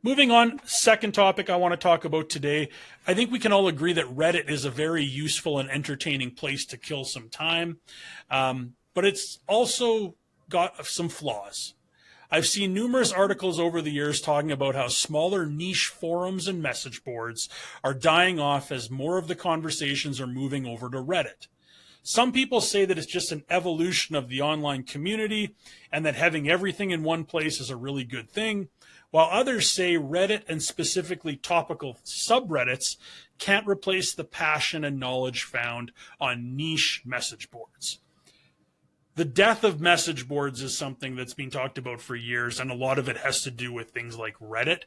Moving on, second topic I want to talk about today. I think we can all agree that Reddit is a very useful and entertaining place to kill some time, but it's also got some flaws. I've seen numerous articles over the years talking about how smaller niche forums and message boards are dying off as more of the conversations are moving over to Reddit. Some people say that it's just an evolution of the online community and that having everything in one place is a really good thing, while others say Reddit and specifically topical subreddits can't replace the passion and knowledge found on niche message boards. The death of message boards is something that's been talked about for years, and a lot of it has to do with things like Reddit.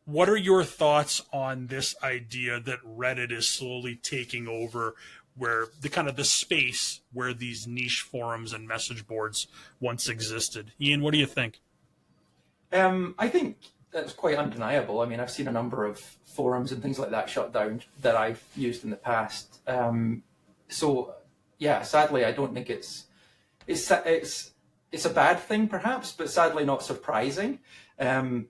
What are your thoughts on this idea that Reddit is slowly taking over where the space where these niche forums and message boards once existed? Ian, what do you think? I think that's quite undeniable. I mean, I've seen a number of forums and things like that shut down that I've used in the past. So yeah, sadly, I don't think it's a bad thing perhaps, but sadly not surprising. And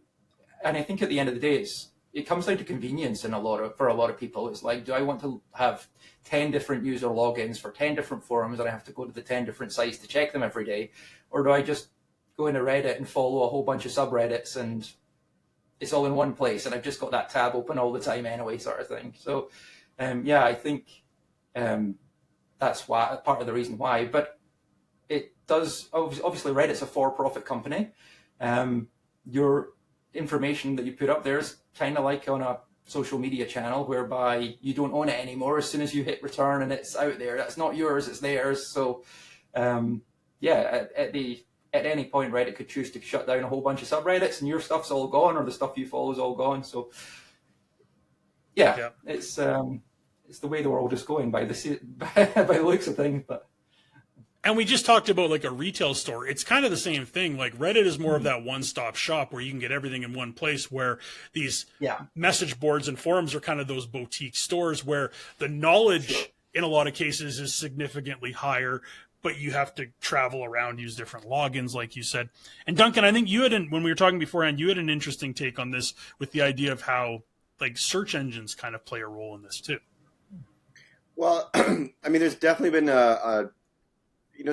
I think at the end of the day, it comes down to convenience for a lot of people. It's like, do I want to have 10 different user logins for 10 different forums and I have to go to the 10 different sites to check them every day? Or do I just go into Reddit and follow a whole bunch of subreddits and it's all in one place and I've just got that tab open all the time anyway, sort of thing. So yeah, I think that's why, part of the reason why. But it does, obviously Reddit's a for-profit company. Your information that you put up there is kind of like on a social media channel whereby you don't own it anymore as soon as you hit return and it's out there. That's not yours, it's theirs. So yeah, at any point Reddit could choose to shut down a whole bunch of subreddits and your stuff's all gone or the stuff you follow is all gone. So yeah. It's the way the world is going by the looks of things. But and we just talked about like a retail store. It's kind of the same thing. Like Reddit is more of that one-stop shop where you can get everything in one place, where these message boards and forums are kind of those boutique stores where the knowledge in a lot of cases is significantly higher, but you have to travel around, use different logins, like you said. And Duncan, I think you had, when we were talking beforehand, you had an interesting take on this with the idea of how like search engines kind of play a role in this too. Well, I mean, there's definitely been a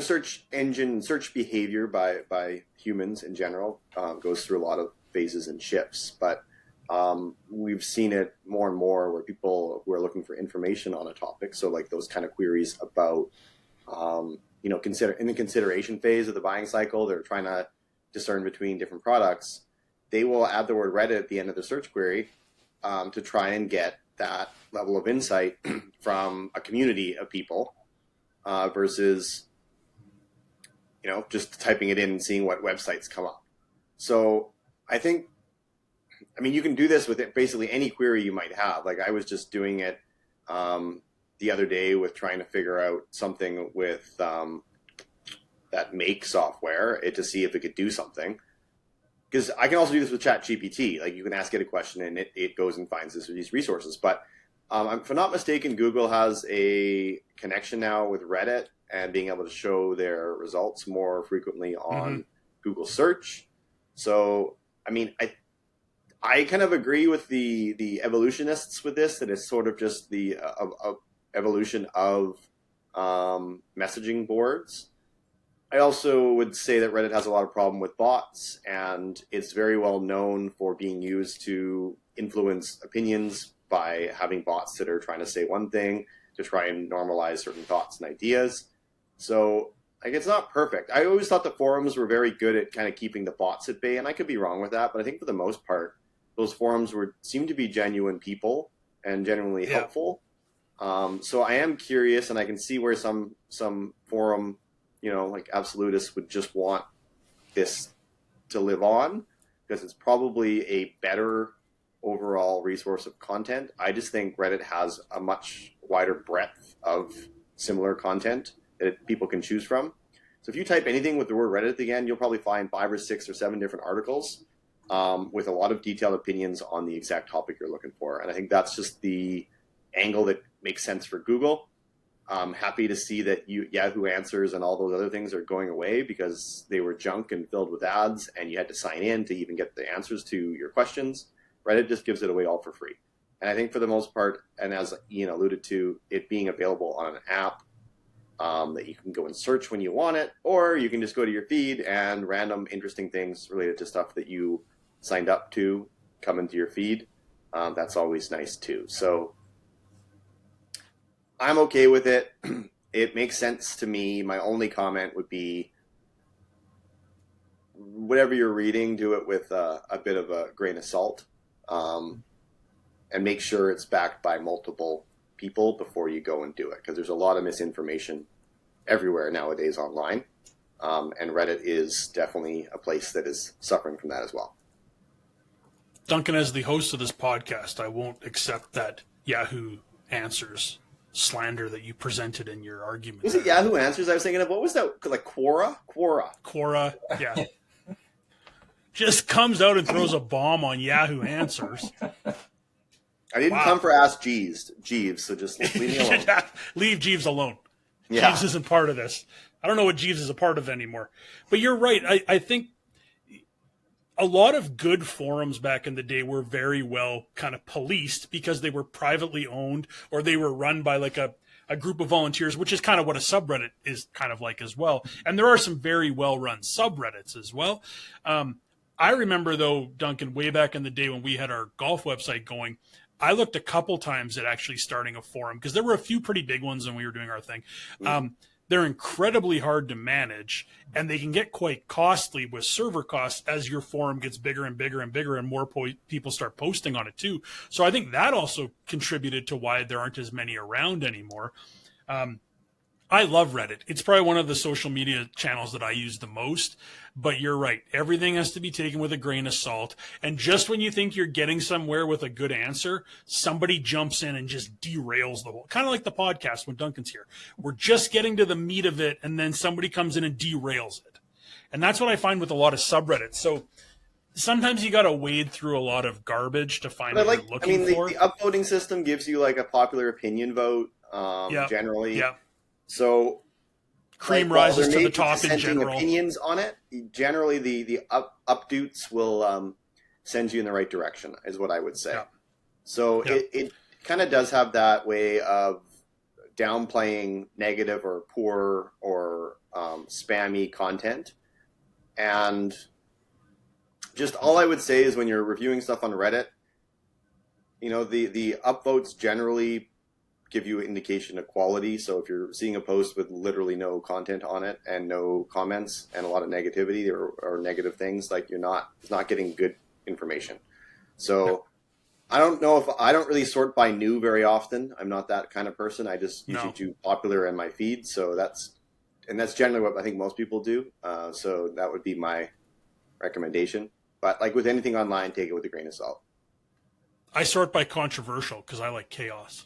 search behavior by humans in general goes through a lot of phases and shifts, but we've seen it more and more where people who are looking for information on a topic, so like those kind of queries about, in the consideration phase of the buying cycle, they're trying to discern between different products, they will add the word Reddit at the end of the search query to try and get that level of insight from a community of people versus just typing it in and seeing what websites come up. So I think, you can do this with basically any query you might have. Like I was just doing it the other day with trying to figure out something with that make software to see if it could do something. Because I can also do this with ChatGPT. Like you can ask it a question and it goes and finds these resources. But if I'm not mistaken, Google has a connection now with Reddit and being able to show their results more frequently on Google search. So, I kind of agree with the evolutionists with this, that it's sort of just the evolution of messaging boards. I also would say that Reddit has a lot of problem with bots, and it's very well known for being used to influence opinions by having bots that are trying to say one thing to try and normalize certain thoughts and ideas. So, it's not perfect. I always thought the forums were very good at kind of keeping the bots at bay, and I could be wrong with that, but I think for the most part, those forums seem to be genuine people and genuinely helpful. So I am curious, and I can see where some forum, like absolutists would just want this to live on because it's probably a better overall resource of content. I just think Reddit has a much wider breadth of similar content that people can choose from. So if you type anything with the word Reddit at the end, you'll probably find 5 or 6 or 7 different articles with a lot of detailed opinions on the exact topic you're looking for. And I think that's just the angle that makes sense for Google. I'm happy to see that Yahoo Answers and all those other things are going away because they were junk and filled with ads, and you had to sign in to even get the answers to your questions. Reddit just gives it away all for free. And I think for the most part, and as Ian alluded to, it being available on an app that you can go and search when you want it, or you can just go to your feed and random interesting things related to stuff that you signed up to come into your feed. That's always nice too. So I'm okay with it. It makes sense to me. My only comment would be whatever you're reading, do it with a bit of a grain of salt, and make sure it's backed by multiple people before you go and do it, because there's a lot of misinformation everywhere nowadays online, and Reddit is definitely a place that is suffering from that as well. Duncan, as the host of this podcast, I won't accept that Yahoo Answers slander that you presented in your argument. Was it Yahoo Answers? I was thinking of, what was that? Like Quora? Quora, yeah. Just comes out and throws a bomb on Yahoo Answers. I didn't come for Ask Jeeves, so just leave me alone. Leave Jeeves alone. Yeah. Jeeves isn't part of this. I don't know what Jeeves is a part of anymore. But you're right. I think a lot of good forums back in the day were very well kind of policed because they were privately owned or they were run by like a group of volunteers, which is kind of what a subreddit is kind of like as well. And there are some very well run subreddits as well. I remember though, Duncan, way back in the day when we had our golf website going, I looked a couple times at actually starting a forum because there were a few pretty big ones when we were doing our thing. They're incredibly hard to manage, and they can get quite costly with server costs as your forum gets bigger and bigger and bigger and more people start posting on it too. So I think that also contributed to why there aren't as many around anymore. I love Reddit. It's probably one of the social media channels that I use the most, but you're right. Everything has to be taken with a grain of salt. And just when you think you're getting somewhere with a good answer, somebody jumps in and just derails the whole, kind of like the podcast when Duncan's here. We're just getting to the meat of it, and then somebody comes in and derails it. And that's what I find with a lot of subreddits. So sometimes you got to wade through a lot of garbage to find what you're looking for. The upvoting system gives you like a popular opinion vote, generally. Yeah. So cream rises to the top in general. Opinions on it. Generally, the updates will send you in the right direction, is what I would say. Yeah. So it kind of does have that way of downplaying negative or poor or spammy content. And just all I would say is when you're reviewing stuff on Reddit, the upvotes generally give you an indication of quality. So if you're seeing a post with literally no content on it and no comments and a lot of negativity or negative things, like it's not getting good information. So I don't really sort by new very often. I'm not that kind of person. I just usually do popular in my feed. So that's generally what I think most people do. So that would be my recommendation. But like with anything online, take it with a grain of salt. I sort by controversial because I like chaos.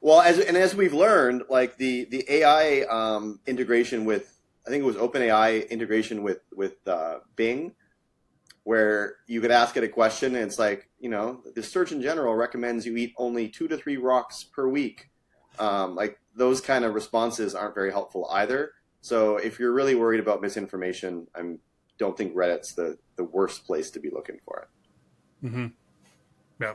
Well, as we've learned, like the AI integration with, I think it was OpenAI integration with Bing, where you could ask it a question and it's like, the Surgeon General recommends you eat only 2 to 3 rocks per week. Like those kind of responses aren't very helpful either. So if you're really worried about misinformation, I don't think Reddit's the worst place to be looking for it. Mm-hmm. Yeah.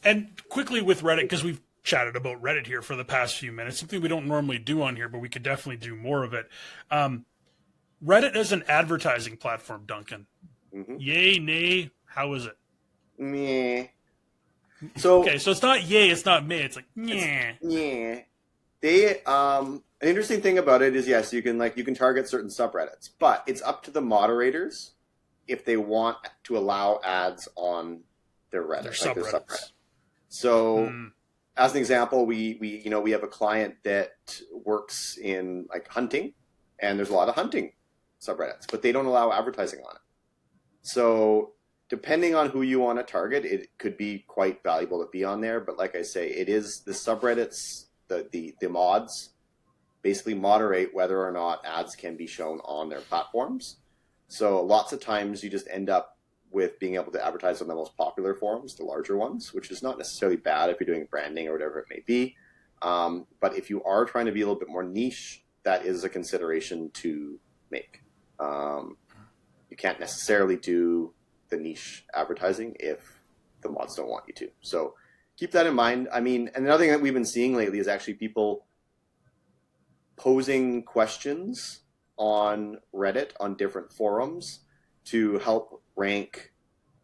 And quickly with Reddit, because we've chatted about Reddit here for the past few minutes, something we don't normally do on here, but we could definitely do more of it. Reddit is an advertising platform, Duncan. Mm-hmm. Yay, nay, how is it? Meh. So it's not yay, it's not meh, it's like yeah. Yeah. They an interesting thing about it is yes, you can target certain subreddits, but it's up to the moderators if they want to allow ads on their Reddit, their subreddit. So as an example, we have a client that works in like hunting, and there's a lot of hunting subreddits, but they don't allow advertising on it. So depending on who you want to target, it could be quite valuable to be on there. But like I say, it is the subreddits, the mods basically moderate whether or not ads can be shown on their platforms. So lots of times you just end up with being able to advertise on the most popular forums, the larger ones, which is not necessarily bad if you're doing branding or whatever it may be. But if you are trying to be a little bit more niche, that is a consideration to make. You can't necessarily do the niche advertising if the mods don't want you to. So keep that in mind. I mean, and another thing that we've been seeing lately is actually people posing questions on Reddit, on different forums, to help rank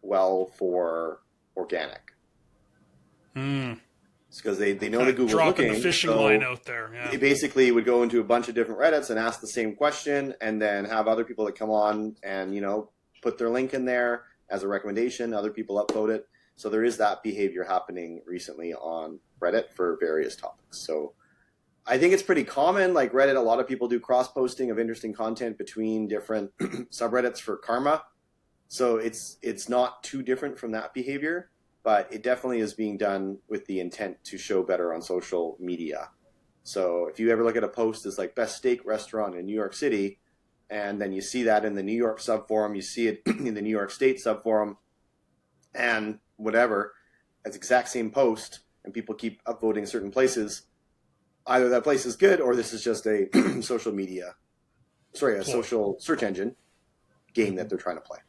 well for organic. It's because they know that Google's dropping looking. the fishing so line out there. Yeah. they basically would go into a bunch of different Reddits and ask the same question, and then have other people that come on and, you know, put their link in there as a recommendation. Other people upvote it. So there is that behavior happening recently on Reddit for various topics. So I think it's pretty common. Like Reddit, a lot of people do cross-posting of interesting content between different subreddits for karma. So it's not too different from that behavior, but it definitely is being done with the intent to show better on social media. So if you ever look at a post that's like best steak restaurant in New York City, and then you see that in the New York subforum, you see it in the New York State subforum, and whatever, it's exact same post, and people keep upvoting certain places, either that place is good or this is just a social media, a social search engine game that they're trying to play.